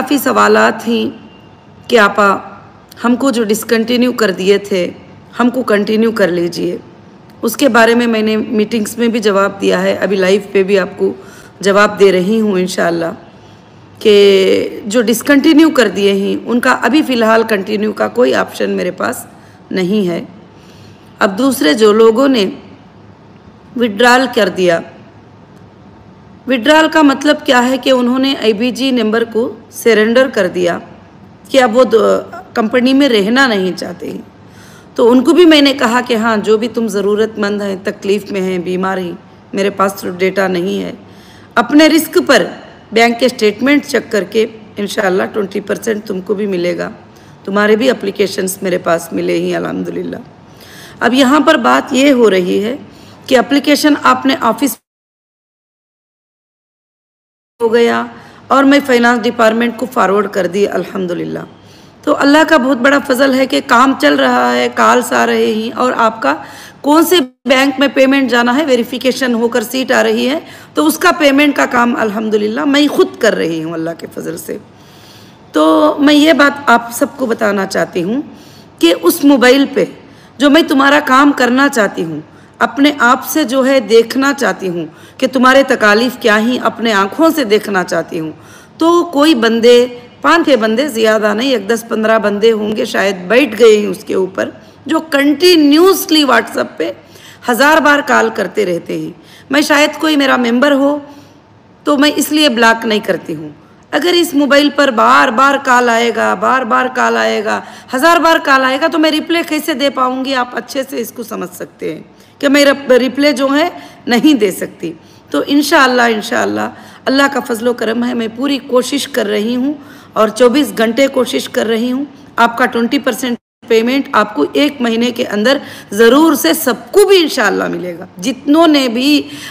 काफ़ी सवालात थी कि आपा हमको जो डिसकंटिन्यू कर दिए थे हमको कंटिन्यू कर लीजिए। उसके बारे में मैंने मीटिंग्स में भी जवाब दिया है, अभी लाइव पे भी आपको जवाब दे रही हूँ इंशाअल्लाह कि जो डिसकंटिन्यू कर दिए हैं उनका अभी फ़िलहाल कंटिन्यू का कोई ऑप्शन मेरे पास नहीं है। अब दूसरे जो लोगों ने विड्रॉल कर दिया, विड्रॉल का मतलब क्या है कि उन्होंने IBG नंबर को सरेंडर कर दिया कि अब वो कंपनी में रहना नहीं चाहते हैं। तो उनको भी मैंने कहा कि हाँ, जो भी तुम ज़रूरतमंद हैं, तकलीफ़ में हैं, बीमार हैं, मेरे पास तो डेटा नहीं है, अपने रिस्क पर बैंक के स्टेटमेंट चेक करके इंशाअल्लाह 20% तुमको भी मिलेगा। तुम्हारे भी एप्लीकेशंस मेरे पास मिले ही अल्हम्दुलिल्लाह। अब यहाँ पर बात ये हो रही है कि एप्लीकेशन आपने ऑफिस हो गया और मैं फाइनेंस डिपार्टमेंट को फॉरवर्ड कर दी अल्हम्दुलिल्लाह। तो अल्लाह का बहुत बड़ा फजल है कि काम चल रहा है, कॉल्स आ रहे हैं और आपका कौन से बैंक में पेमेंट जाना है वेरिफिकेशन होकर सीट आ रही है, तो उसका पेमेंट का काम अल्हम्दुलिल्लाह मैं खुद कर रही हूँ अल्लाह के फजल से। तो मैं ये बात आप सबको बताना चाहती हूँ कि उस मोबाइल पे जो मैं तुम्हारा काम करना चाहती हूँ, अपने आप से जो है देखना चाहती हूँ कि तुम्हारे तकालीफ क्या ही, अपने आँखों से देखना चाहती हूँ, तो कोई बंदे 5-6 बंदे, ज़्यादा नहीं, 10-15 बंदे होंगे शायद, बैठ गए हैं उसके ऊपर, जो कंटिन्यूसली व्हाट्सएप पे 1000 बार कॉल करते रहते हैं। मैं शायद कोई मेरा मेंबर हो तो मैं इसलिए ब्लॉक नहीं करती हूँ। अगर इस मोबाइल पर बार बार कॉल आएगा, बार बार कॉल आएगा, 1000 बार कॉल आएगा, तो मैं रिप्लाई कैसे दे पाऊँगी? आप अच्छे से इसको समझ सकते हैं कि मैं रिप्लाई जो है नहीं दे सकती। तो इंशाअल्लाह अल्लाह का फजलो करम है, मैं पूरी कोशिश कर रही हूँ और 24 घंटे कोशिश कर रही हूँ। आपका 20% पेमेंट आपको 1 महीने के अंदर ज़रूर से सबको भी इंशाअल्लाह मिलेगा। जितनों ने भी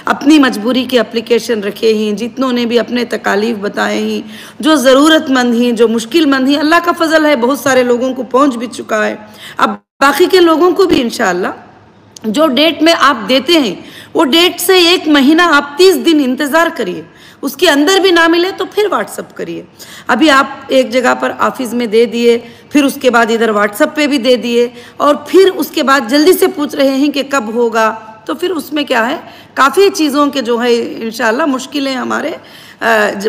अपनी मजबूरी के एप्लीकेशन रखे हैं, जितनों ने भी अपने तकालीफ बताए हैं, जो ज़रूरतमंद हैं, जो मुश्किलमंद हैं, अल्लाह का फजल है बहुत सारे लोगों को पहुँच भी चुका है। अब बाकी के लोगों को भी इंशाअल्लाह जो डेट में आप देते हैं वो डेट से 1 महीना आप 30 दिन इंतज़ार करिए, उसके अंदर भी ना मिले तो फिर व्हाट्सअप करिए। अभी आप एक जगह पर ऑफिस में दे दिए, फिर उसके बाद इधर व्हाट्सअप पे भी दे दिए और फिर उसके बाद जल्दी से पूछ रहे हैं कि कब होगा, तो फिर उसमें क्या है, काफ़ी चीज़ों के जो है इंशाअल्लाह मुश्किलें हमारे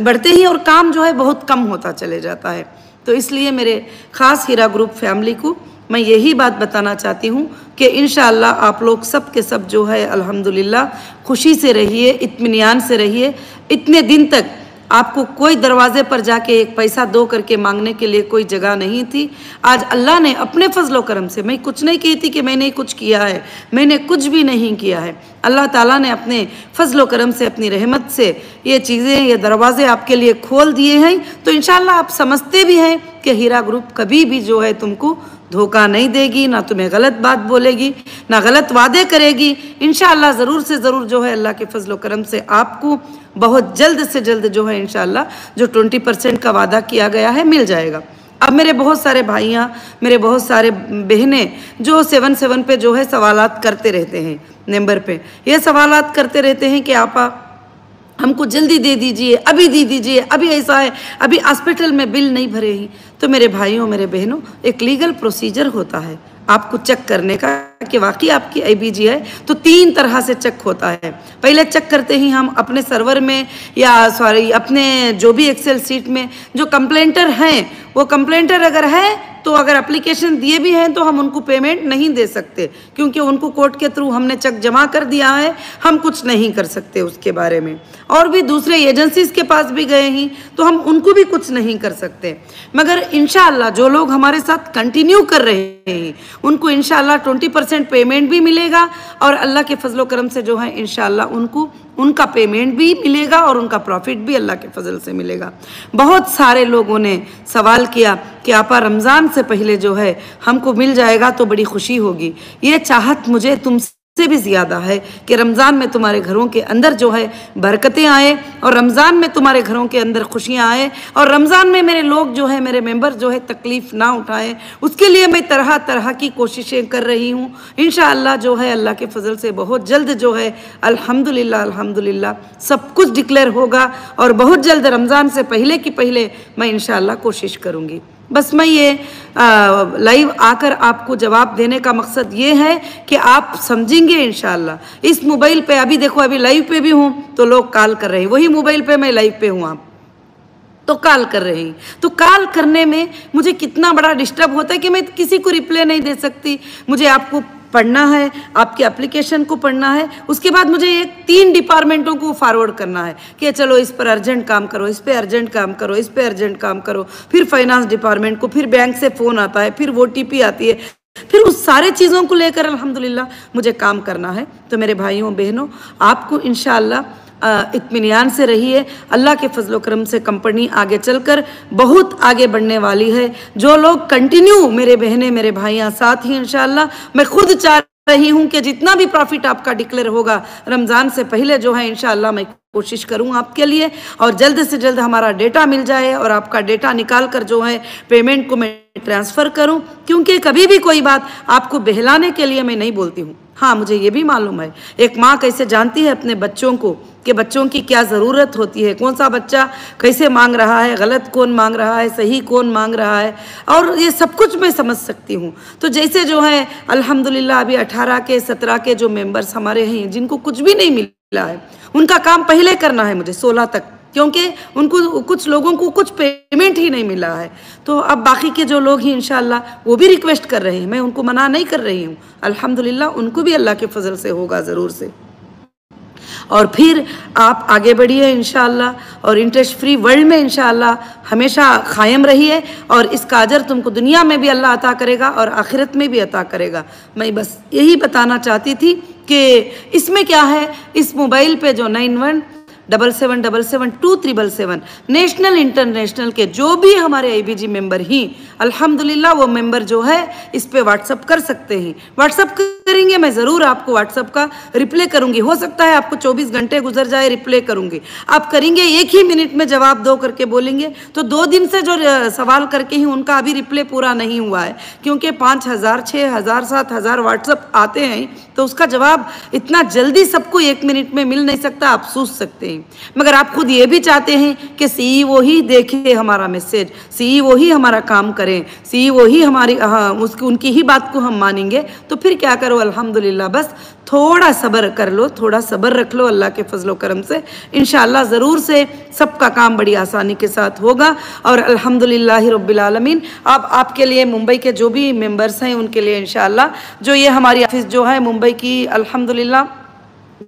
बढ़ते ही और काम जो है बहुत कम होता चले जाता है। तो इसलिए मेरे ख़ास हीरा ग्रुप फैमिली को मैं यही बात बताना चाहती हूँ कि इंशाअल्लाह आप लोग सब के सब जो है अल्हम्दुलिल्लाह खुशी से रहिए, इत्मीनान से रहिए। इतने दिन तक आपको कोई दरवाज़े पर जाके एक पैसा दो करके मांगने के लिए कोई जगह नहीं थी। आज अल्लाह ने अपने फजलो करम से, मैं कुछ नहीं कहती कि मैंने कुछ किया है, मैंने कुछ भी नहीं किया है, अल्लाह ताला ने अपने फजलो करम से, अपनी रहमत से ये चीज़ें, ये दरवाज़े आपके लिए खोल दिए हैं। तो इंशाअल्लाह आप समझते भी हैं कि हीरा ग्रुप कभी भी जो है तुमको धोखा नहीं देगी, ना तुम्हें गलत बात बोलेगी, ना गलत वादे करेगी। इंशाअल्लाह ज़रूर से ज़रूर जो है अल्लाह के फजलो करम से आपको बहुत जल्द से जल्द जो है इंशाअल्लाह जो 20% का वादा किया गया है मिल जाएगा। अब मेरे बहुत सारे भाइयाँ, मेरे बहुत सारे बहनें जो 77 पे जो है सवालात करते रहते हैं, नंबर पे ये सवालात करते रहते हैं कि आपा हमको जल्दी दे दीजिए, अभी दे दीजिए, अभी ऐसा है, अभी हॉस्पिटल में बिल नहीं भरे ही। तो मेरे भाइयों, मेरे बहनों, एक लीगल प्रोसीजर होता है आपको चेक करने का कि वाकई आपकी IBG है। तो 3 तरह से चेक होता है। पहले चेक करते ही हम अपने सर्वर में या अपने जो भी एक्सेल सीट में जो कंप्लेंटर हैं, वो कंप्लेंटर अगर है तो अगर एप्लीकेशन दिए भी हैं तो हम उनको पेमेंट नहीं दे सकते, क्योंकि उनको कोर्ट के थ्रू हमने चेक जमा कर दिया है, हम कुछ नहीं कर सकते उसके बारे में। और भी दूसरे एजेंसीज़ के पास भी गए हैं तो हम उनको भी कुछ नहीं कर सकते। मगर इंशाअल्लाह जो लोग हमारे साथ कंटिन्यू कर रहे हैं उनको इंशाअल्लाह 20% पेमेंट भी मिलेगा और अल्लाह के फजलो करम से जो है इंशाअल्लाह उनको उनका पेमेंट भी मिलेगा और उनका प्रॉफिट भी अल्लाह के फजल से मिलेगा। बहुत सारे लोगों ने सवाल किया कि आपा रमज़ान से पहले जो है हमको मिल जाएगा तो बड़ी खुशी होगी। ये चाहत मुझे तुमसे से भी ज़्यादा है कि रमज़ान में तुम्हारे घरों के अंदर जो है बरकतें आए और रमज़ान में तुम्हारे घरों के अंदर खुशियाँ आए और रमज़ान में मेरे लोग जो है, मेरे मेंबर जो है तकलीफ़ ना उठाएं। उसके लिए मैं तरह तरह की कोशिशें कर रही हूँ। इंशाअल्लाह जो है अल्लाह के फजल से बहुत जल्द जो है अल्हम्दुलिल्लाह अल्हम्दुलिल्लाह सब कुछ डिक्लेयर होगा और बहुत जल्द रमज़ान से पहले की पहले मैं इंशाअल्लाह कोशिश करूँगी। बस मैं ये लाइव आकर आपको जवाब देने का मकसद ये है कि आप समझेंगे इंशाअल्लाह। इस मोबाइल पे अभी देखो, अभी लाइव पे भी हूँ तो लोग कॉल कर रहे हैं, वही मोबाइल पे मैं लाइव पे हूँ, आप तो कॉल कर रहे हैं। तो कॉल करने में मुझे कितना बड़ा डिस्टर्ब होता है कि मैं किसी को रिप्लाई नहीं दे सकती। मुझे आपको पढ़ना है, आपके एप्लीकेशन को पढ़ना है, उसके बाद मुझे एक 3 डिपार्टमेंटों को फॉरवर्ड करना है कि चलो इस पर अर्जेंट काम करो, इस पे अर्जेंट काम करो, इस पे अर्जेंट काम करो, फिर फाइनेंस डिपार्टमेंट को, फिर बैंक से फ़ोन आता है, फिर OTP आती है, फिर उस सारे चीज़ों को लेकर अल्हम्दुलिल्लाह मुझे काम करना है। तो मेरे भाइयों बहनों, आपको इंशाअल्लाह इत्मीनान से रहिए। अल्लाह के फजल करम से कंपनी आगे चलकर बहुत आगे बढ़ने वाली है। जो लोग कंटिन्यू मेरे बहनें मेरे भाइयाँ साथ ही इंशाअल्लाह, मैं खुद चाह रही हूँ कि जितना भी प्रॉफिट आपका डिक्लेयर होगा रमज़ान से पहले जो है इंशाअल्लाह मैं कोशिश करूँ आपके लिए और जल्द से जल्द हमारा डेटा मिल जाए और आपका डेटा निकाल कर जो है पेमेंट को मैं ट्रांसफ़र करूँ। क्योंकि कभी भी कोई बात आपको बहलाने के लिए मैं नहीं बोलती हूँ। हाँ, मुझे ये भी मालूम है एक माँ कैसे जानती है अपने बच्चों को कि बच्चों की क्या ज़रूरत होती है, कौन सा बच्चा कैसे मांग रहा है, गलत कौन मांग रहा है, सही कौन मांग रहा है, और ये सब कुछ मैं समझ सकती हूँ। तो जैसे जो है अल्हम्दुलिल्लाह अभी 18 के 17 के जो मेंबर्स हमारे हैं जिनको कुछ भी नहीं मिला है, उनका काम पहले करना है मुझे 16 तक, क्योंकि उनको कुछ लोगों को कुछ पेमेंट ही नहीं मिला है। तो अब बाकी के जो लोग ही इंशाअल्लाह वो भी रिक्वेस्ट कर रहे हैं, मैं उनको मना नहीं कर रही हूँ। अल्हम्दुलिल्लाह उनको भी अल्लाह के फजल से होगा ज़रूर से। और फिर आप आगे बढ़िए इंशाअल्लाह और इंटरेस्ट फ्री वर्ल्ड में इंशाअल्लाह हमेशा कायम रहिए और इसका अजर तुमको दुनिया में भी अल्लाह अता करेगा और आखिरत में भी अता करेगा। मैं बस यही बताना चाहती थी कि इसमें क्या है, इस मोबाइल पे जो 9177772377 नेशनल इंटरनेशनल के जो भी हमारे IBG मेंबर ही अल्हम्दुलिल्लाह वो मेंबर जो है इस पे व्हाट्सअप कर सकते हैं। व्हाट्सअप करेंगे, मैं ज़रूर आपको व्हाट्सअप का रिप्लाई करूंगी। हो सकता है आपको 24 घंटे गुजर जाए, रिप्लाई करूंगी। आप करेंगे 1 ही मिनट में जवाब दो करके बोलेंगे तो 2 दिन से जो सवाल करके ही उनका अभी रिप्लाई पूरा नहीं हुआ है, क्योंकि 5000 6000 7000 व्हाट्सअप आते हैं तो उसका जवाब इतना जल्दी सबको 1 मिनट में मिल नहीं सकता। आप सोच सकते हैं, मगर आप खुद ये भी चाहते हैं कि CEO ही देखे हमारा मैसेज, CEO ही हमारा काम करें, CEO ही हमारी उनकी ही बात को हम मानेंगे। तो फिर क्या करो, अल्हम्दुलिल्लाह बस थोड़ा सब्र कर लो, थोड़ा सब्र रख लो। अल्लाह के फजलो करम से इंशाअल्लाह ज़रूर से सबका काम बड़ी आसानी के साथ होगा। और अल्हम्दुलिल्लाह रब्बिल आलमीन अब आपके लिए मुंबई के जो भी मेंबर्स हैं उनके लिए इंशाअल्लाह जो ये हमारी ऑफिस जो है मुंबई की अल्हम्दुलिल्लाह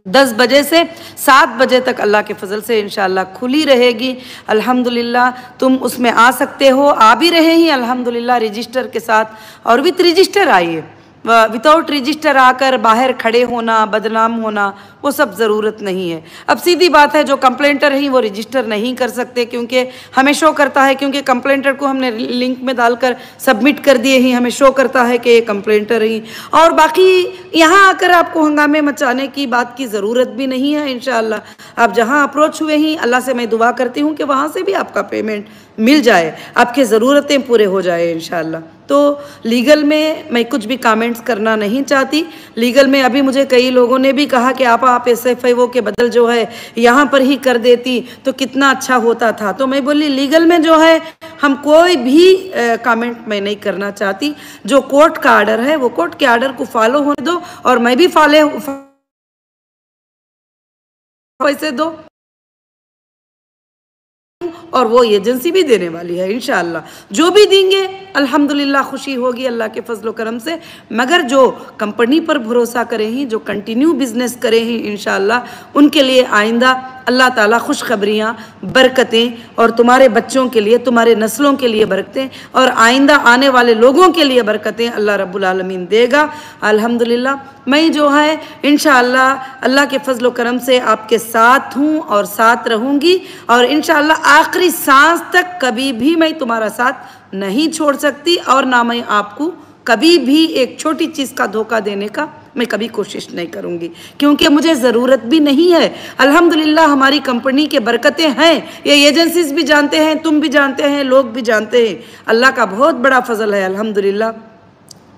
10 बजे से 7 बजे तक अल्लाह के फजल से इंशाअल्लाह खुली रहेगी। अल्हम्दुलिल्लाह तुम उसमें आ सकते हो, आ भी रहे ही अल्हम्दुलिल्लाह रजिस्टर के साथ, और विथ रजिस्टर आइए। विदाउट रजिस्टर आकर बाहर खड़े होना, बदनाम होना, वो सब ज़रूरत नहीं है। अब सीधी बात है, जो कंप्लेंटर हैं वो रजिस्टर नहीं कर सकते क्योंकि हमें शो करता है, क्योंकि कंप्लेंटर को हमने लिंक में डालकर सबमिट कर दिए ही, हमें शो करता है कि ये कंप्लेंटर ही। और बाकी यहाँ आकर आपको हंगामे मचाने की बात की ज़रूरत भी नहीं है। इंशाअल्लाह आप जहाँ अप्रोच हुए ही, अल्लाह से मैं दुआ करती हूँ कि वहाँ से भी आपका पेमेंट मिल जाए, आपकी ज़रूरतें पूरे हो जाए इंशाअल्लाह। तो लीगल में मैं कुछ भी कमेंट्स करना नहीं चाहती। लीगल में अभी मुझे कई लोगों ने भी कहा कि आप SFIO के बदल जो है यहाँ पर ही कर देती तो कितना अच्छा होता था। तो मैं बोली लीगल में जो है हम कोई भी कमेंट मैं नहीं करना चाहती। जो कोर्ट का आर्डर है वो कोर्ट के आर्डर को फॉलो होने दो और मैं भी पैसे दो और वो एजेंसी भी देने वाली है इंशाअल्लाह। जो भी देंगे अल्हम्दुलिल्लाह खुशी होगी अल्लाह के फजलो करम से। मगर जो कंपनी पर भरोसा करें ही, जो कंटिन्यू बिजनेस करें ही इंशाअल्लाह, उनके लिए आइंदा अल्लाह ताला खुशखबरियाँ, बरकतें और तुम्हारे बच्चों के लिए, तुम्हारे नस्लों के लिए बरकतें और आइंदा आने वाले लोगों के लिए बरकतें अल्लाह रब्बुल आलमीन देगा। अल्हम्दुलिल्लाह मैं जो है इंशाअल्लाह अल्लाह के फजलो करम से आपके साथ हूँ और साथ रहूँगी और इंशाअल्लाह आखिरी सांस तक कभी भी मैं तुम्हारा साथ नहीं छोड़ सकती और ना मैं आपको कभी भी एक छोटी चीज़ का धोखा देने का मैं कभी कोशिश नहीं करूँगी, क्योंकि मुझे ज़रूरत भी नहीं है। अल्हम्दुलिल्लाह हमारी कंपनी के बरकतें हैं, ये एजेंसीज भी जानते हैं, तुम भी जानते हैं, लोग भी जानते हैं। अल्लाह का बहुत बड़ा फजल है अल्हम्दुलिल्लाह।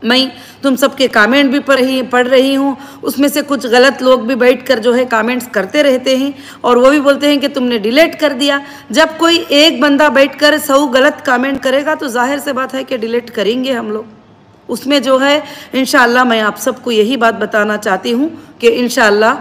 मैं तुम सबके कमेंट भी पढ़ रही हूँ, उसमें से कुछ गलत लोग भी बैठकर जो है कमेंट्स करते रहते हैं और वो भी बोलते हैं कि तुमने डिलीट कर दिया। जब कोई एक बंदा बैठकर 100 गलत कमेंट करेगा तो जाहिर से बात है कि डिलीट करेंगे हम लोग। उसमें जो है इंशाअल्लाह मैं आप सबको यही बात बताना चाहती हूँ कि इंशाअल्लाह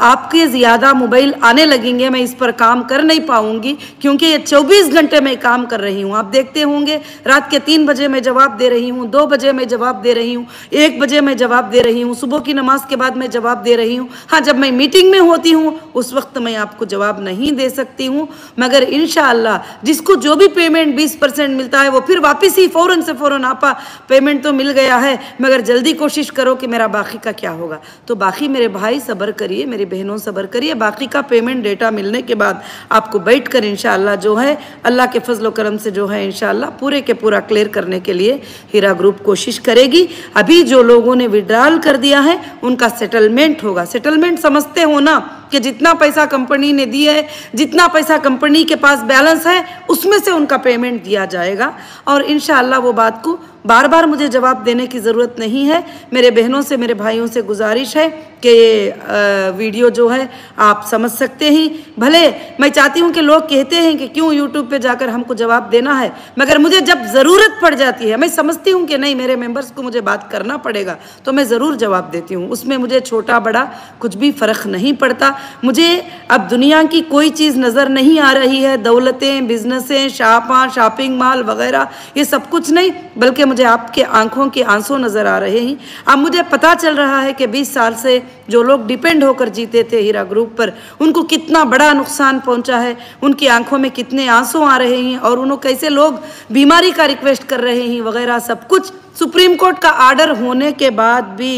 आपके ज़्यादा मोबाइल आने लगेंगे, मैं इस पर काम कर नहीं पाऊँगी, क्योंकि ये 24 घंटे मैं काम कर रही हूँ। आप देखते होंगे रात के 3 बजे मैं जवाब दे रही हूँ, 2 बजे मैं जवाब दे रही हूँ, 1 बजे मैं जवाब दे रही हूँ, सुबह की नमाज के बाद मैं जवाब दे रही हूँ। हाँ, जब मैं मीटिंग में होती हूँ उस वक्त मैं आपको जवाब नहीं दे सकती हूँ, मगर इंशाअल्लाह जिसको जो भी पेमेंट 20% मिलता है वो फिर वापस ही फ़ौरन से फ़ौरन आपा पेमेंट तो मिल गया है, मगर जल्दी कोशिश करो कि मेरा बाकी का क्या होगा। तो बाकी मेरे भाई सब्र करिए, मेरी बहनों सब्र करिए, बाकी का पेमेंट डेटा मिलने के बाद आपको बैठकर इंशाअल्लाह जो है अल्लाह के फजल करम से जो है इंशाअल्लाह पूरे के पूरा क्लियर करने के लिए हीरा ग्रुप कोशिश करेगी। अभी जो लोगों ने विड्रॉल कर दिया है उनका सेटलमेंट होगा। सेटलमेंट समझते हो ना कि जितना पैसा कंपनी ने दिया है, जितना पैसा कंपनी के पास बैलेंस है उसमें से उनका पेमेंट दिया जाएगा। और इंशाअल्लाह वो बात को बार बार मुझे जवाब देने की ज़रूरत नहीं है। मेरे बहनों से, मेरे भाइयों से गुजारिश है कि ये वीडियो जो है आप समझ सकते हैं। भले मैं चाहती हूँ कि लोग कहते हैं कि क्यों यूट्यूब पे जाकर हमको जवाब देना है, मगर मुझे जब ज़रूरत पड़ जाती है, मैं समझती हूँ कि नहीं मेरे मेंबर्स को मुझे बात करना पड़ेगा, तो मैं ज़रूर जवाब देती हूँ। उसमें मुझे छोटा बड़ा कुछ भी फ़र्क नहीं पड़ता। मुझे अब दुनिया की कोई चीज़ नज़र नहीं आ रही है, दौलतें, बिजनेसें, शॉपिंग मॉल वगैरह, ये सब कुछ नहीं, बल्कि मुझे आपके आंखों के आंसू नज़र आ रहे हैं। अब मुझे पता चल रहा है कि 20 साल से जो लोग डिपेंड होकर जीते थे हीरा ग्रुप पर, उनको कितना बड़ा नुकसान पहुंचा है, उनकी आंखों में कितने आंसू आ रहे हैं और उन्होंने कैसे लोग बीमारी का रिक्वेस्ट कर रहे हैं वगैरह सब कुछ। सुप्रीम कोर्ट का आर्डर होने के बाद भी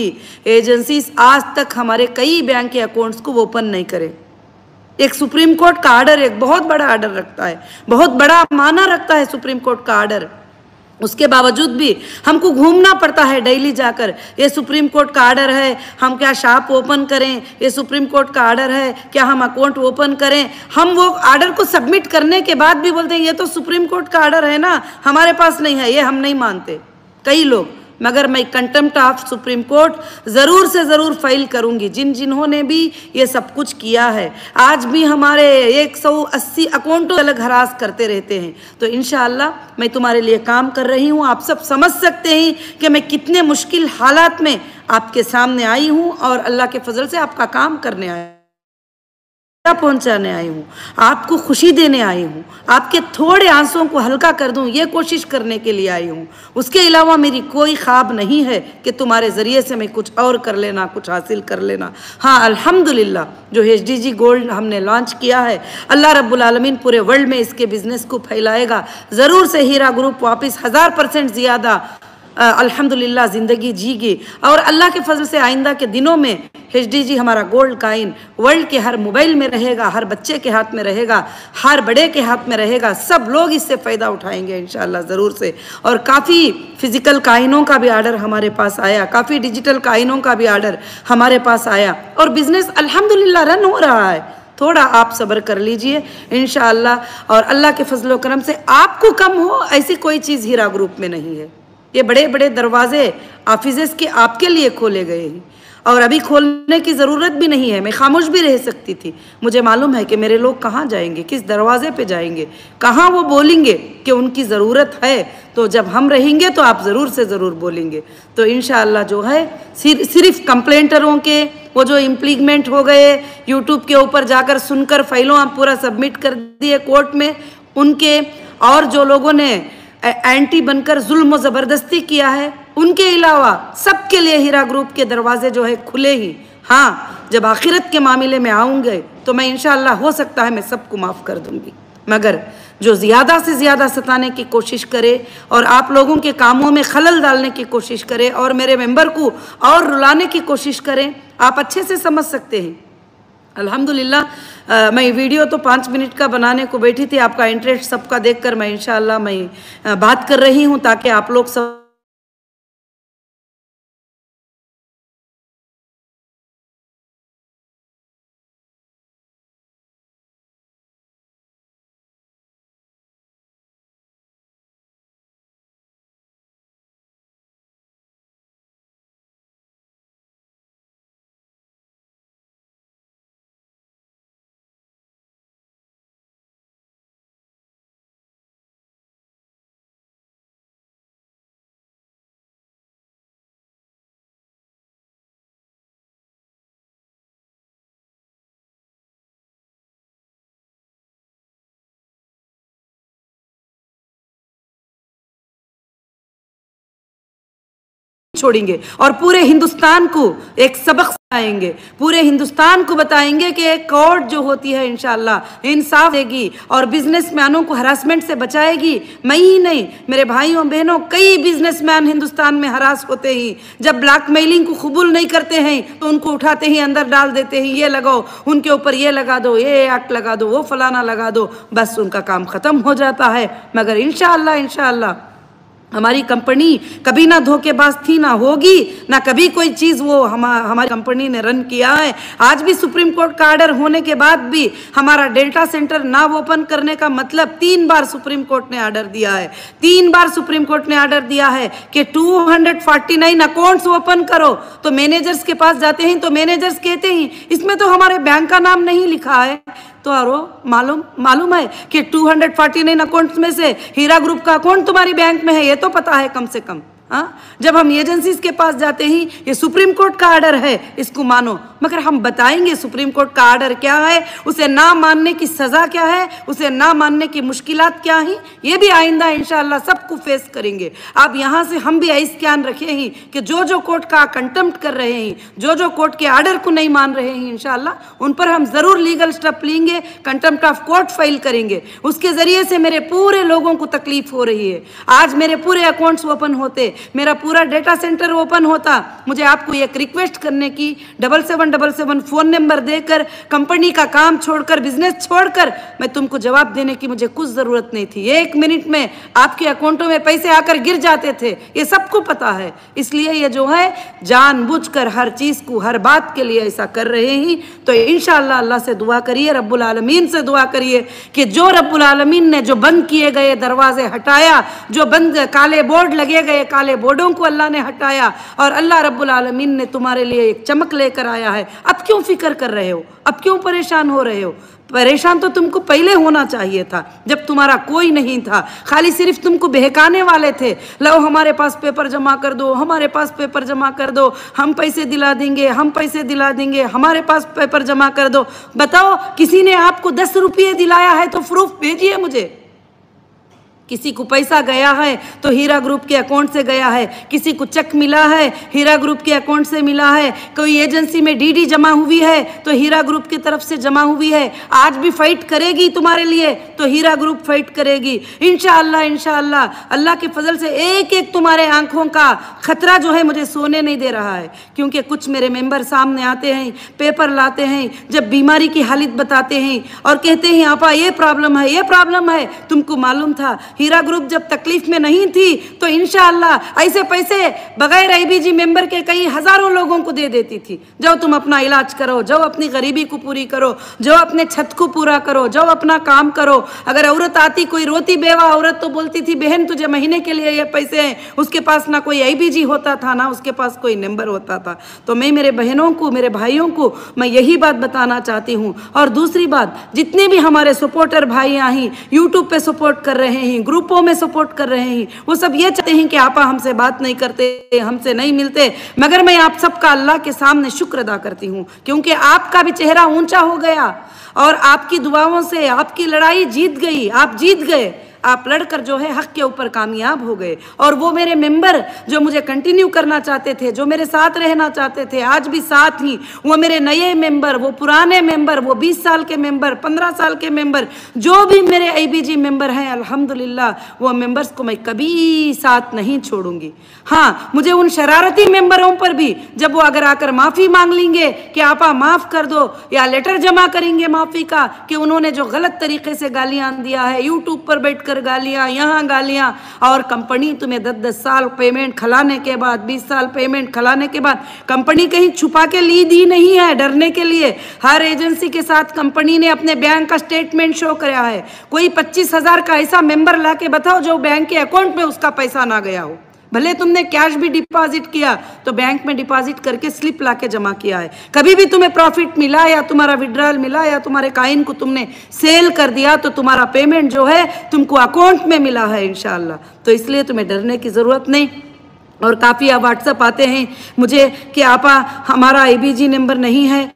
एजेंसीज आज तक हमारे कई बैंक के अकाउंट्स को ओपन नहीं करे। एक सुप्रीम कोर्ट का आर्डर एक बहुत बड़ा आर्डर रखता है, बहुत बड़ा माना रखता है सुप्रीम कोर्ट का आर्डर। उसके बावजूद भी हमको घूमना पड़ता है डेली जाकर, ये सुप्रीम कोर्ट का आर्डर है, हम क्या शॉप ओपन करें, ये सुप्रीम कोर्ट का आर्डर है, क्या हम अकाउंट ओपन करें। हम वो आर्डर को सबमिट करने के बाद भी बोलते हैं ये तो सुप्रीम कोर्ट का आर्डर है ना, हमारे पास नहीं है, ये हम नहीं मानते कई लोग। मगर मैं कंटेम्प्ट ऑफ सुप्रीम कोर्ट ज़रूर से ज़रूर फाइल करूंगी। जिन्होंने भी ये सब कुछ किया है, आज भी हमारे 180 अकाउंटों अलग हरास करते रहते हैं, तो इंशाअल्लाह मैं तुम्हारे लिए काम कर रही हूँ। आप सब समझ सकते हैं कि मैं कितने मुश्किल हालात में आपके सामने आई हूँ और अल्लाह के फजल से आपका काम करने आई, पहुंचाने आई हूँ, आपको खुशी देने आई हूँ, आपके थोड़े आंसुओं को हल्का कर दूँ, ये कोशिश करने के लिए आई हूँ। उसके अलावा मेरी कोई ख्वाब नहीं है कि तुम्हारे ज़रिए से मैं कुछ और कर लेना, कुछ हासिल कर लेना। हाँ, अल्हम्दुलिल्लाह जो HDG गोल्ड हमने लॉन्च किया है, अल्लाह रब्बुल आलमीन पूरे वर्ल्ड में इसके बिज़नेस को फैलाएगा। ज़रूर से हीरा ग्रुप वापस 1000% ज़्यादा अल्हम्दुलिल्लाह ज़िंदगी जीगी और अल्लाह के फजल से आइंदा के दिनों में HDG हमारा गोल्ड काइन वर्ल्ड के हर मोबाइल में रहेगा, हर बच्चे के हाथ में रहेगा, हर बड़े के हाथ में रहेगा। सब लोग इससे फ़ायदा उठाएंगे इंशाअल्लाह ज़रूर से। और काफ़ी फ़िज़िकल काइनों का भी आर्डर हमारे पास आया, काफ़ी डिजिटल काइनों का भी आर्डर हमारे पास आया और बिज़नेस अल्हम्दुलिल्लाह रन हो रहा है। थोड़ा आप सब्र कर लीजिए इंशाअल्लाह, और अल्लाह के फजल व करम से आपको कम हो ऐसी कोई चीज़ हीरा ग्रुप में नहीं है। ये बड़े बड़े दरवाजे ऑफिसेस के आपके लिए खोले गए हैं और अभी खोलने की ज़रूरत भी नहीं है। मैं खामोश भी रह सकती थी, मुझे मालूम है कि मेरे लोग कहाँ जाएंगे, किस दरवाजे पे जाएंगे, कहाँ वो बोलेंगे कि उनकी ज़रूरत है। तो जब हम रहेंगे तो आप ज़रूर से ज़रूर बोलेंगे। तो इंशाअल्लाह जो है सिर्फ कंप्लेंटरों के वो जो इम्प्लीमेंट हो गए, यूट्यूब के ऊपर जाकर सुनकर फाइलों आप पूरा सबमिट कर दिए कोर्ट में, उनके और जो लोगों ने एंटी बनकर जुल्म और ज़बरदस्ती किया है, उनके अलावा सबके लिए हीरा ग्रुप के दरवाजे जो है खुले ही। हाँ, जब आखिरत के मामले में आऊँगे तो मैं इंशाअल्लाह हो सकता है मैं सबको माफ़ कर दूँगी, मगर जो ज़्यादा से ज़्यादा सताने की कोशिश करे और आप लोगों के कामों में खलल डालने की कोशिश करे और मेरे मेंबर को और रुलाने की कोशिश करें, आप अच्छे से समझ सकते हैं। अल्हम्दुलिल्लाह मैं वीडियो तो 5 मिनट का बनाने को बैठी थी, आपका इंटरेस्ट सबका देखकर मैं इंशाअल्लाह मैं बात कर रही हूँ ताकि आप लोग सब छोड़ेंगे और पूरे हिंदुस्तान को एक सबक सिखाएंगे, पूरे हिंदुस्तान को बताएंगे कि एक कोर्ट जो होती है इंशाअल्लाह इंसाफ देगी और बिजनेसमैनों को हरासमेंट से बचाएगी। मैं ही नहीं, मेरे भाइयों बहनों, कई बिजनेसमैन हिंदुस्तान में हरास होते ही, जब ब्लैकमेलिंग को कबूल नहीं करते हैं तो उनको उठाते ही अंदर डाल देते हैं, ये लगाओ, उनके ऊपर ये लगा दो, ये एक्ट लगा दो, वो फलाना लगा दो, बस उनका काम खत्म हो जाता है। मगर इंशाअल्लाह हमारी कंपनी कभी ना धोखेबाज थी, ना होगी, ना कभी कोई चीज़ वो हमारी कंपनी ने रन किया है। आज भी सुप्रीम कोर्ट का ऑर्डर होने के बाद भी हमारा डेटा सेंटर ना ओपन करने का मतलब 3 बार सुप्रीम कोर्ट ने ऑर्डर दिया है, 3 बार सुप्रीम कोर्ट ने ऑर्डर दिया है कि 249 अकाउंट्स ओपन करो। तो मैनेजर्स के पास जाते हैं तो मैनेजर्स कहते हैं इसमें तो हमारे बैंक का नाम नहीं लिखा है। तो और मालूम है कि 249 अकाउंट्स में से हीरा ग्रुप का अकाउंट तुम्हारी बैंक में है, ये तो पता है कम से कम। हाँ, जब हम एजेंसीज के पास जाते हैं ये सुप्रीम कोर्ट का ऑर्डर है, इसको मानो, मगर हम बताएंगे सुप्रीम कोर्ट का ऑर्डर क्या है, उसे ना मानने की सज़ा क्या है, उसे ना मानने की मुश्किलात क्या हैं, ये भी आइंदा इंशाअल्लाह सबको फेस करेंगे। आप यहाँ से हम भी ऐसा ध्यान रखे हैं कि जो कोर्ट का कंटेम्प्ट कर रहे हैं, जो कोर्ट के ऑर्डर को नहीं मान रहे हैं, इंशाअल्लाह उन पर हम ज़रूर लीगल स्टेप लेंगे, कंटेम्प्ट ऑफ कोर्ट फाइल करेंगे। उसके ज़रिए से मेरे पूरे लोगों को तकलीफ हो रही है। आज मेरे पूरे अकाउंट्स ओपन होते, मेरा पूरा डेटा सेंटर ओपन होता, मुझे आपको एक रिक्वेस्ट करने की 7777 फ़ोन नंबर देकर कंपनी का काम छोड़कर, बिजनेस छोड़कर मैं तुमको जवाब देने की मुझे कुछ ज़रूरत नहीं थी। 1 मिनट में आपके अकाउंटों में पैसे आकर गिर जाते थे, ये सबको पता है। इसलिए ये जो है जानबूझकर हर चीज़ को, हर बात के लिए ऐसा कर रहे हैं। तो इंशाअल्लाह अल्लाह से दुआ करिए, रब्बुल आलमीन से दुआ करिए कि जो रब्बुल आलमीन ने जो बंद किए गए दरवाजे हटाया, जो बंद काले बोर्ड लगे गए, काले बोर्डों को अल्लाह ने हटाया और अल्लाह रब्बुल आलमीन ने तुम्हारे लिए एक चमक लेकर आया है। अब क्यों फिक्र कर रहे हो, अब क्यों परेशान हो रहे हो? परेशान तो तुमको पहले होना चाहिए था, जब तुम्हारा कोई नहीं था, खाली सिर्फ तुमको बहकाने वाले थे। लो हमारे पास पेपर जमा कर दो, हमारे पास पेपर जमा कर दो, हम पैसे दिला देंगे, हम पैसे दिला देंगे, हमारे पास पेपर जमा कर दो। बताओ, किसी ने आपको 10 रुपये दिलाया है तो प्रूफ भेजिए मुझे। किसी को पैसा गया है तो हीरा ग्रुप के अकाउंट से गया है, किसी को चेक मिला है हीरा ग्रुप के अकाउंट से मिला है, कोई एजेंसी में डीडी जमा हुई है तो हीरा ग्रुप की तरफ से जमा हुई है। आज भी फाइट करेगी तुम्हारे लिए तो हीरा ग्रुप फाइट करेगी इंशाअल्लाह। अल्लाह के फजल से एक एक तुम्हारे आंखों का खतरा जो है मुझे सोने नहीं दे रहा है, क्योंकि कुछ मेरे मेंबर सामने आते हैं, पेपर लाते हैं, जब बीमारी की हालत बताते हैं और कहते हैं आपा ये प्रॉब्लम है, ये प्रॉब्लम है। तुमको मालूम था हीरा ग्रुप जब तकलीफ में नहीं थी तो इंशाअल्लाह ऐसे पैसे बगैर आईबीजी मेंबर के कई हजारों लोगों को दे देती थी। जाओ तुम अपना इलाज करो, जाओ अपनी गरीबी को पूरी करो, जाओ अपने छत को पूरा करो, जाओ अपना काम करो। अगर औरत आती, कोई रोती बेवा औरत, तो बोलती थी बहन तुझे महीने के लिए ये पैसे हैं, उसके पास ना कोई आईबीजी होता था, ना उसके पास कोई नंबर होता था। तो मैं मेरे बहनों को, मेरे भाइयों को मैं यही बात बताना चाहती हूँ। और दूसरी बात, जितने भी हमारे सपोर्टर भाई हैं, यूट्यूब पे सपोर्ट कर रहे हैं, ग्रुपों में सपोर्ट कर रहे हैं, वो सब ये चाहते हैं कि आपा हमसे बात नहीं करते, हमसे नहीं मिलते, मगर मैं आप सबका अल्लाह के सामने शुक्र अदा करती हूँ, क्योंकि आपका भी चेहरा ऊंचा हो गया और आपकी दुआओं से आपकी लड़ाई जीत गई, आप जीत गए। आप लड़कर जो है हक के ऊपर कामयाब हो गए। और वो मेरे मेंबर जो मुझे कंटिन्यू करना चाहते थे, जो मेरे साथ रहना चाहते थे, आज भी साथ ही, वो मेरे नए मेंबर, वो पुराने मेंबर, वो 20 साल के मेंबर, 15 साल के मेंबर, जो भी मेरे आईबीजी मेंबर हैं, अल्हम्दुलिल्लाह वो मेंबर्स को मैं कभी साथ नहीं छोड़ूंगी। हाँ, मुझे उन शरारती मेंबरों पर भी जब वो अगर आकर माफ़ी मांग लेंगे कि आपा माफ़ कर दो, या लेटर जमा करेंगे माफ़ी का कि उन्होंने जो गलत तरीके से गालियाँ दिया है, यूट्यूब पर बैठ कर गालियां, यहाँ गालियां, और कंपनी तुम्हें 10-10 साल पेमेंट खिलाने के बाद, 20 साल पेमेंट खिलाने के बाद, कंपनी कहीं छुपा के ली दी नहीं है डरने के लिए। हर एजेंसी के साथ कंपनी ने अपने बैंक का स्टेटमेंट शो कराया है। कोई 25,000 का ऐसा मेंबर ला के बताओ जो बैंक के अकाउंट में उसका पैसा ना गया हो। भले तुमने कैश भी डिपॉजिट किया तो बैंक में डिपॉजिट करके स्लिप लाके जमा किया है। कभी भी तुम्हें प्रॉफिट मिला या तुम्हारा विड्रॉल मिला या तुम्हारे काइन को तुमने सेल कर दिया तो तुम्हारा पेमेंट जो है तुमको अकाउंट में मिला है इंशाअल्लाह। तो इसलिए तुम्हें डरने की ज़रूरत नहीं। और काफ़ी व्हाट्सएप आते हैं मुझे कि आपा हमारा आईबीजी नंबर नहीं है,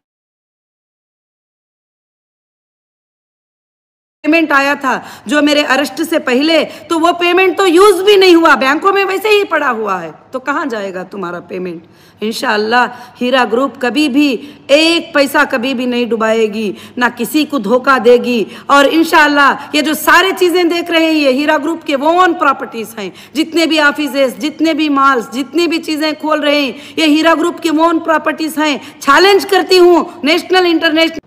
पेमेंट आया था जो मेरे अरेस्ट से पहले, तो वो पेमेंट तो यूज भी नहीं हुआ, बैंकों में वैसे ही पड़ा हुआ है, तो कहाँ जाएगा तुम्हारा पेमेंट। इंशाअल्लाह हीरा ग्रुप कभी भी एक पैसा कभी भी नहीं डुबाएगी, ना किसी को धोखा देगी। और इंशाअल्लाह ये जो सारे चीज़ें देख रहे हैं ये हीरा ग्रुप के ओन प्रॉपर्टीज़ हैं, जितने भी ऑफिसेस, जितने भी मॉल्स, जितनी भी चीज़ें खोल रहे हैं ये हीरा ग्रुप के ओन प्रॉपर्टीज़ हैं। चैलेंज करती हूँ नेशनल इंटरनेशनल,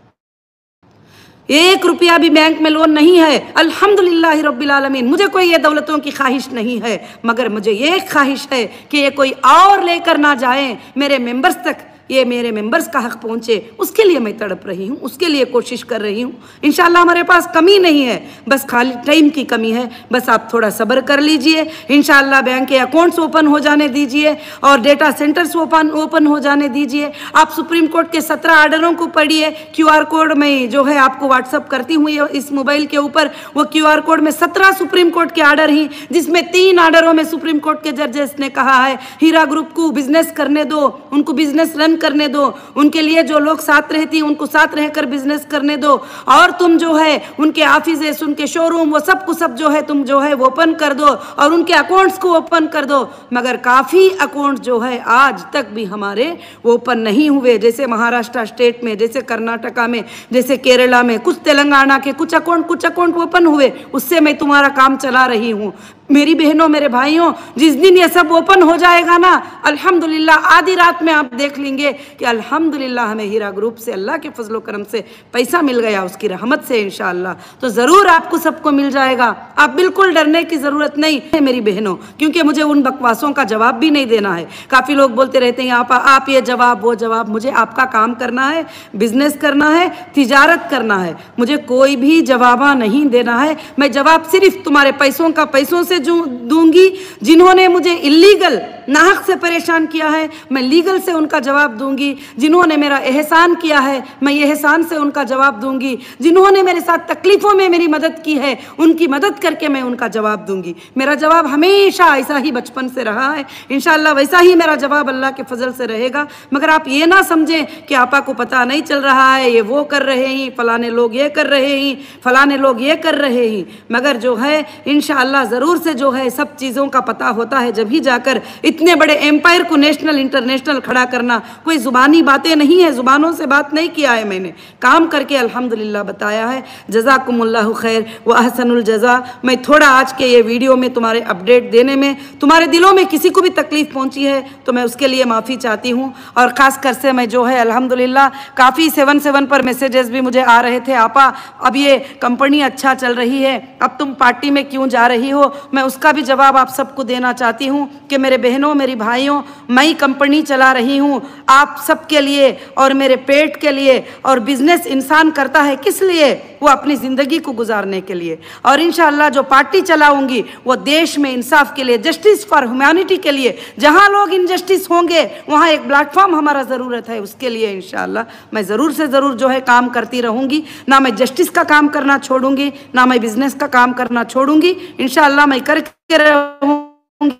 1 रुपया भी बैंक में लोन नहीं है, अल्हम्दुलिल्लाह रब्बिल आलमीन। मुझे कोई ये दौलतों की ख्वाहिश नहीं है, मगर मुझे ये ख्वाहिश है कि ये कोई और लेकर ना जाए, मेरे मेंबर्स तक ये मेरे मेंबर्स का हक पहुँचे, उसके लिए मैं तड़प रही हूँ, उसके लिए कोशिश कर रही हूँ। इंशाल्लाह हमारे पास कमी नहीं है, बस खाली टाइम की कमी है, बस आप थोड़ा सब्र कर लीजिए। इंशाल्लाह बैंक के अकाउंट्स ओपन हो जाने दीजिए और डेटा सेंटर्स ओपन हो जाने दीजिए। आप सुप्रीम कोर्ट के 17 ऑर्डरों को पढ़िए, QR कोड में जो है आपको व्हाट्सअप करती हूँ इस मोबाइल के ऊपर, वो QR कोड में 17 सुप्रीम कोर्ट के ऑर्डर ही, जिसमें 3 ऑर्डरों में सुप्रीम कोर्ट के जजेस ने कहा है हीरा ग्रुप को बिजनेस करने दो, उनको बिजनेस रन करने दो, उनके लिए जो लोग साथ रहती हैं उनको साथ रहकर बिजनेस करने दो, और तुम जो है उनके ऑफिसेस, उनके शोरूम, वो सब को सब जो है तुम जो है वो ओपन कर दो और उनके अकाउंट्स को ओपन कर दो। मगर काफ़ी अकाउंट जो है आज तक भी हमारे ओपन नहीं हुए, जैसे महाराष्ट्र स्टेट में, जैसे कर्नाटका में, जैसे केरला में, कुछ तेलंगाना के कुछ अकाउंट ओपन हुए, उससे मैं तुम्हारा काम चला रही हूँ। मेरी बहनों, मेरे भाइयों, जिस दिन ये सब ओपन हो जाएगा ना, अल्हम्दुलिल्लाह आधी रात में आप देख लेंगे कि अल्हम्दुलिल्लाह हमें हीरा ग्रुप से अल्लाह के फजलो करम से पैसा मिल गया, उसकी रहमत से इंशाअल्लाह। तो ज़रूर आपको सबको मिल जाएगा, आप बिल्कुल डरने की ज़रूरत नहीं है मेरी बहनों, क्योंकि मुझे उन बकवासों का जवाब भी नहीं देना है। काफ़ी लोग बोलते रहते हैं आप ये जवाब वो जवाब, मुझे आपका काम करना है, बिजनेस करना है, तिजारत करना है, मुझे कोई भी जवाबा नहीं देना है। मैं जवाब सिर्फ तुम्हारे पैसों का पैसों से दूंगी, जिन्होंने मुझे इलीगल नाहक से परेशान किया है मैं लीगल से उनका जवाब दूंगी, जिन्होंने मेरा एहसान किया है मैं एहसान से उनका जवाब दूंगी, जिन्होंने मेरे साथ तकलीफ़ों में मेरी मदद की है उनकी मदद करके मैं उनका जवाब दूंगी। मेरा जवाब हमेशा ऐसा ही बचपन से रहा है, इंशाअल्लाह वैसा ही मेरा जवाब अल्लाह के फजल से रहेगा। मगर आप ये ना समझें कि आपा को पता नहीं चल रहा है, ये वो कर रहे हैं, फलाने लोग ये कर रहे हैं, फलाने लोग ये कर रहे हैं, मगर जो है इंशाअल्लाह ज़रूर से जो है सब चीज़ों का पता होता है, जब ही जाकर इतने बड़े एम्पायर को नेशनल इंटरनेशनल खड़ा करना कोई ज़ुबानी बातें नहीं है, ज़ुबानों से बात नहीं किया है, मैंने काम करके अल्हम्दुलिल्लाह बताया है। जज़ाकुमुल्लाहु खैर व अहसनुल जज़ा। मैं थोड़ा आज के ये वीडियो में तुम्हारे अपडेट देने में तुम्हारे दिलों में किसी को भी तकलीफ़ पहुंची है तो मैं उसके लिए माफ़ी चाहती हूँ। और ख़ास कर से मैं जो है अल्हम्दुलिल्लाह काफ़ी 7 पर मैसेजेस भी मुझे आ रहे थे, आपा अब ये कंपनी अच्छा चल रही है, अब तुम पार्टी में क्यों जा रही हो। मैं उसका भी जवाब आप सबको देना चाहती हूँ कि मेरे बहनों, मेरी भाइयों, मैं कंपनी चला रही हूँ आप सबके लिए और मेरे पेट के लिए। और बिजनेस इंसान करता है किस लिए, वो अपनी ज़िंदगी को गुजारने के लिए। और इंशाअल्लाह जो पार्टी चलाऊंगी वो देश में इंसाफ के लिए, जस्टिस फॉर ह्यूमैनिटी के लिए, जहाँ लोग इनजस्टिस होंगे वहाँ एक प्लेटफॉर्म हमारा ज़रूरत है, उसके लिए इंशाअल्लाह मैं ज़रूर से ज़रूर जो है काम करती रहूँगी। ना मैं जस्टिस का काम करना छोड़ूंगी, ना मैं बिजनेस का काम करना छोड़ूंगी, इंशाअल्लाह मैं करके रहूँगी।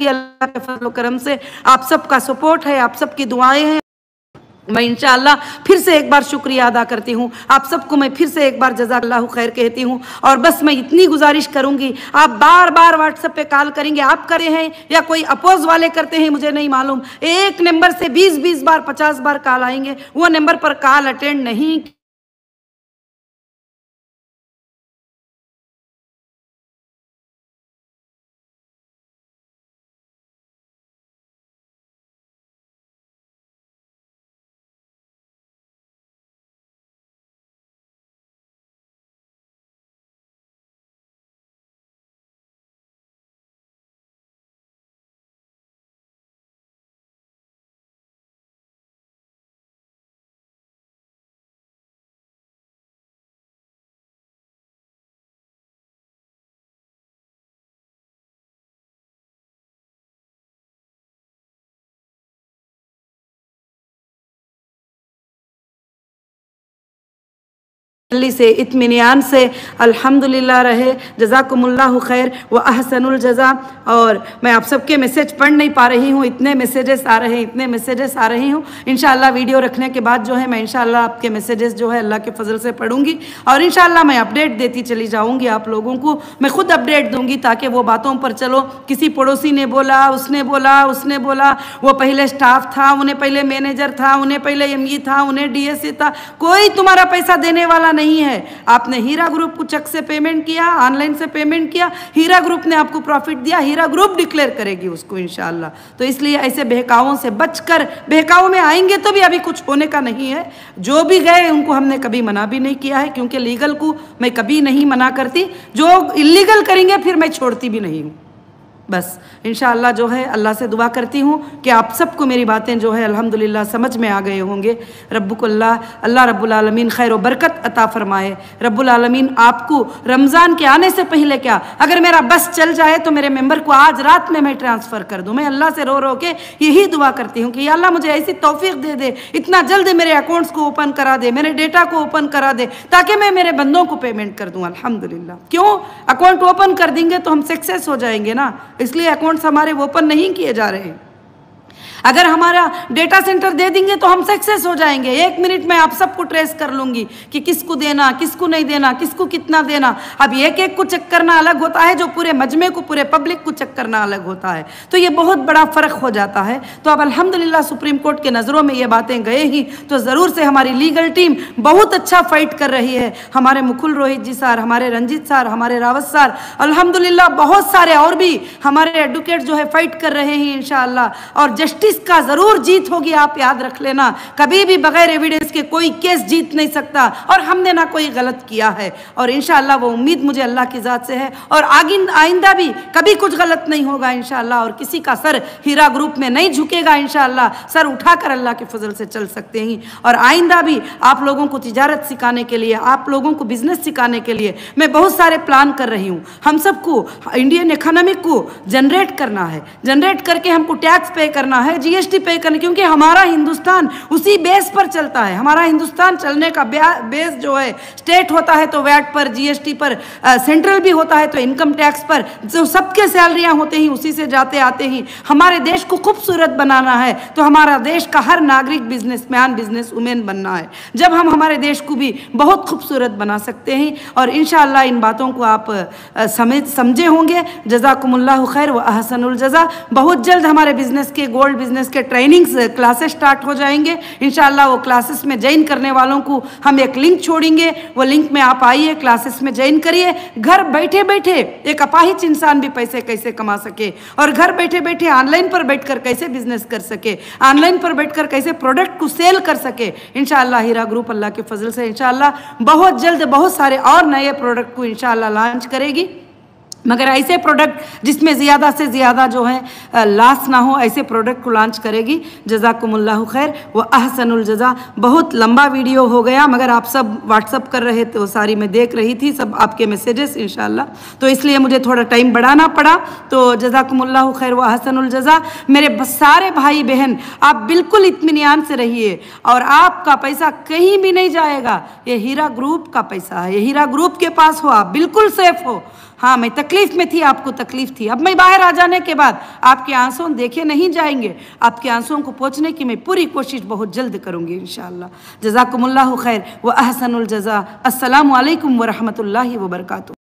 अल्लाह के फजल करम से आप सबका सपोर्ट है, आप सबकी दुआएं हैं। मैं इंशाअल्लाह फिर से एक बार शुक्रिया अदा करती हूँ आप सबको, मैं फिर से एक बार जज़ाकल्लाहु खैर कहती हूँ। और बस मैं इतनी गुजारिश करूँगी, आप बार बार व्हाट्सएप पे कॉल करेंगे, आप करे हैं या कोई अपोज वाले करते हैं मुझे नहीं मालूम, एक नंबर से 20-20 बार 50 बार कॉल आएंगे, वो नंबर पर कॉल अटेंड नहीं तसल्ली से, इत्मीनान से अल्हम्दुलिल्लाह रहे। जज़ाकुमुल्लाहु खैर व अहसनुल जज़ा। और मैं आप सबके मैसेज पढ़ नहीं पा रही हूँ, इतने मैसेजेस आ रहे हैं, इतने मैसेजेस आ रही हूँ। इंशाअल्लाह वीडियो रखने के बाद जो है मैं इंशाअल्लाह आपके मैसेजेस जो है अल्लाह के फजल से पढ़ूंगी और इंशाअल्लाह मैं अपडेट देती चली जाऊँगी आप लोगों को। मैं खुद अपडेट दूँगी ताकि वो बातों पर चलो, किसी पड़ोसी ने बोला, उसने बोला, उसने बोला, वो पहले स्टाफ था, उन्हें पहले मैनेजर था, उन्हें पहले एमई था, उन्हें डीएससी था, कोई तुम्हारा पैसा देने वाला नहीं है। आपने हीरा ग्रुप को चेक से पेमेंट किया, ऑनलाइन से पेमेंट किया, हीरा ग्रुप ने आपको प्रॉफिट दिया, हीरा ग्रुप डिक्लेयर करेगी उसको इंशाअल्लाह। तो इसलिए ऐसे बहकावों से बचकर, बहकावों में आएंगे तो भी अभी कुछ होने का नहीं है। जो भी गए उनको हमने कभी मना भी नहीं किया है, क्योंकि लीगल को मैं कभी नहीं मना करती, जो इलीगल करेंगे फिर मैं छोड़ती भी नहीं हूँ। बस इंशाअल्लाह जो है अल्लाह से दुआ करती हूँ कि आप सबको मेरी बातें जो है अल्हम्दुलिल्लाह समझ में आ गए होंगे। अल्लाह रब्बुल आलमीन खैर व बरकत अता फरमाए। रब्बुल आलमीन आपको रमज़ान के आने से पहले क्या, अगर मेरा बस चल जाए तो मेरे मेंबर को आज रात में मैं ट्रांसफ़र कर दूँ। मैं अल्लाह से रो रो के यही दुआ करती हूँ कि या अल्लाह मुझे ऐसी तौफीक दे दे, इतना जल्द मेरे अकाउंट्स को ओपन करा दे, मेरे डेटा को ओपन करा दे, ताकि मैं मेरे बंदों को पेमेंट कर दूँ। अल्हम्दुलिल्लाह, क्यों अकाउंट ओपन कर देंगे तो हम सक्सेस हो जाएंगे ना, इसलिए अकाउंट्स हमारे ओपन नहीं किए जा रहे हैं। अगर हमारा डेटा सेंटर दे देंगे तो हम सक्सेस हो जाएंगे। 1 मिनट में आप सबको ट्रेस कर लूंगी कि किसको देना, किसको नहीं देना, किसको कितना देना। अब एक को चेक करना अलग होता है, जो पूरे मजमे को, पूरे पब्लिक को चेक करना अलग होता है, तो ये बहुत बड़ा फ़र्क हो जाता है। तो अब अल्हम्दुलिल्लाह सुप्रीम कोर्ट के नज़रों में ये बातें गए ही तो ज़रूर से हमारी लीगल टीम बहुत अच्छा फाइट कर रही है। हमारे मुकुल रोहित जी सर, हमारे रंजीत सर, हमारे रावत सर, अल्हम्दुलिल्लाह बहुत सारे और भी हमारे एडवोकेट जो है फाइट कर रहे हैं इंशाअल्लाह। और जस्टिस का जरूर जीत होगी, आप याद रख लेना। कभी भी बगैर एविडेंस के कोई केस जीत नहीं सकता, और हमने ना कोई गलत किया है। और इंशाअल्लाह वो उम्मीद मुझे अल्लाह की ज़ात से है, और आइंदा भी कभी कुछ गलत नहीं होगा इंशाअल्लाह। और किसी का सर हीरा ग्रुप में नहीं झुकेगा इंशाअल्लाह। सर उठाकर अल्लाह के फजल से चल सकते हैं। और आइंदा भी आप लोगों को तिजारत सिखाने के लिए, आप लोगों को बिजनेस सिखाने के लिए मैं बहुत सारे प्लान कर रही हूँ। हम सबको इंडियन इकोनॉमी को जनरेट करना है, जनरेट करके हमको टैक्स पे करना है, जीएसटी पे करना, क्योंकि हमारा हिंदुस्तान उसी बेस पर चलता है। हमारा हिंदुस्तान चलने का बेस जो है, स्टेट होता है तो वैट पर, जीएसटी पर, सेंट्रल भी होता है तो इनकम टैक्स पर, जो सबके सैलरियां होते ही उसी से जाते आते ही। हमारे देश को खूबसूरत बनाना है तो हमारा देश का हर नागरिक बिजनेसमैन, बिजनेस वुमेन बनना है। जब हम हमारे देश को भी बहुत खूबसूरत बना सकते हैं। और इंशाअल्लाह इन बातों को आप समझे होंगे। जज़ाकुमुल्लाहु खैर व अहसनुल जज़ा। बहुत जल्द हमारे बिजनेस के, गोल्ड बिजनेस के ट्रेनिंग्स क्लासेस स्टार्ट हो जाएंगे इंशाअल्लाह। वो क्लासेस में ज्वाइन करने वालों को हम एक लिंक छोड़ेंगे, वो लिंक में आप आइए, क्लासेस में ज्वाइन करिए। घर बैठे बैठे एक अपाहिज इंसान भी पैसे कैसे कमा सके, और घर बैठे बैठे ऑनलाइन पर बैठकर कैसे बिजनेस कर सके, ऑनलाइन पर बैठकर कैसे प्रोडक्ट को सेल कर सके। इंशाअल्लाह हीरा ग्रुप अल्लाह के फजल से इंशाअल्लाह बहुत जल्द बहुत सारे और नए प्रोडक्ट को इंशाअल्लाह लॉन्च करेगी। मगर ऐसे प्रोडक्ट जिसमें ज़्यादा से ज़्यादा जो है लॉस ना हो, ऐसे प्रोडक्ट को लॉन्च करेगी। जज़ाकुमुल्लाहु खैर व अहसनुल जज़ा। बहुत लंबा वीडियो हो गया, मगर आप सब व्हाट्सअप कर रहे थे, वो सारी मैं देख रही थी, सब आपके मैसेजेस इंशाअल्लाह, तो इसलिए मुझे थोड़ा टाइम बढ़ाना पड़ा। तो जज़ाकुमुल्लाहु खैर व अहसनुल जज़ा। मेरे सारे भाई बहन, आप बिल्कुल इत्मीनान से रहिए, और आपका पैसा कहीं भी नहीं जाएगा। ये हीरा ग्रुप का पैसा है, ये हीरा ग्रुप के पास हो, आप बिल्कुल सेफ हो। हाँ, मैं तकलीफ़ में थी, आपको तकलीफ़ थी, अब मैं बाहर आ जाने के बाद आपके आंसू देखे नहीं जाएंगे। आपके आंसुओं को पहुँचने की मैं पूरी कोशिश बहुत जल्द करूँगी इंशाअल्लाह। जज़ाकुमुल्लाहु खैर व अहसनुल जज़ा। अस्सलामु अलैकुम व रहमतुल्लाहि व बरकातुहू।